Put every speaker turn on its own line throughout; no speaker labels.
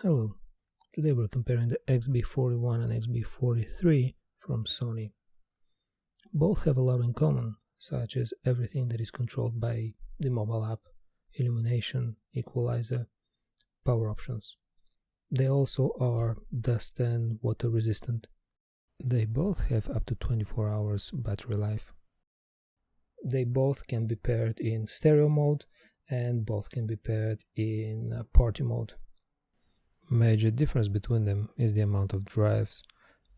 Hello, today we're comparing the XB41 and XB43 from Sony. Both have a lot in common, such as everything that is controlled by the mobile app, illumination, equalizer, power options. They also are dust and water resistant. They both have up to 24 hours battery life. They both can be paired in stereo mode and both can be paired in party mode. Major difference between them is the amount of drives.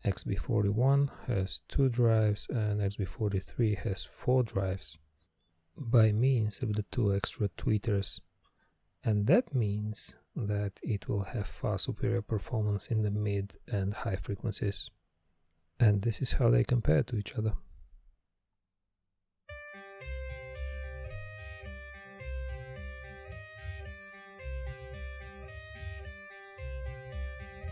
XB41 has 2 drives and XB43 has 4 drives by means of the 2 extra tweeters, and that means that it will have far superior performance in the mid and high frequencies. And this is how they compare to each other.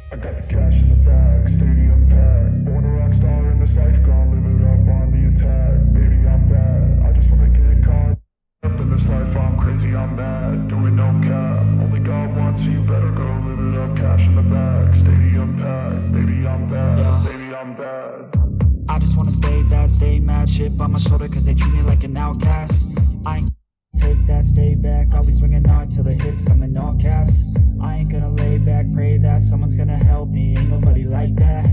I got the cash in the bag, stadium packed. Born a rock star in this life, gonna live it up on the attack. Baby, I'm bad, I just wanna get caught up in this life, I'm crazy, I'm mad. Doing no cap, only God wants you, better go live it up. Cash in the bag, stadium packed. Baby, I'm bad, baby, I'm bad.
I just wanna stay bad, stay mad. Shit on my shoulder cause they treat me like an outcast. I ain't take that, stay back. I'll be swinging hard till the hits come in all caps. I ain't gonna lay back, pray that someone's gonna help me. Ain't nobody like that.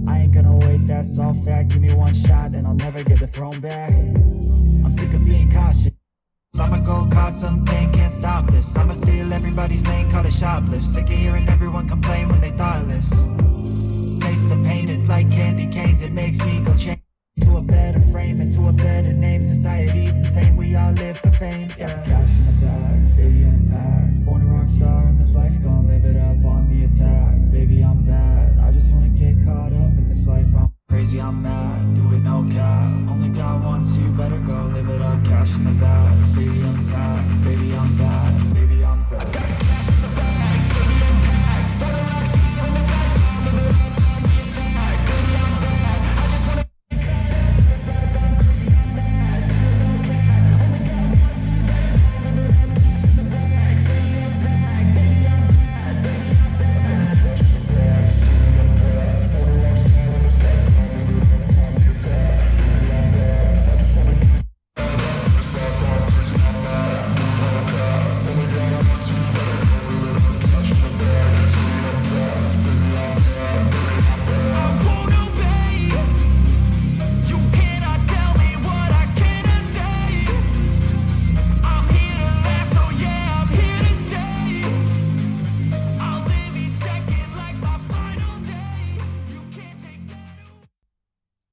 I ain't gonna wait, that's all fact. Give me one shot and I'll never get the throne back. I'm sick of being cautious. I'ma go cause something, can't stop this. I'ma steal everybody's lane, call it shoplift. Sick of hearing everyone complain when they thoughtless. Taste the pain, it's like candy canes. It makes me go change to a better frame and to a better name. Society's insane, we all live for fame, yeah. Cash in the bag, stadium packed.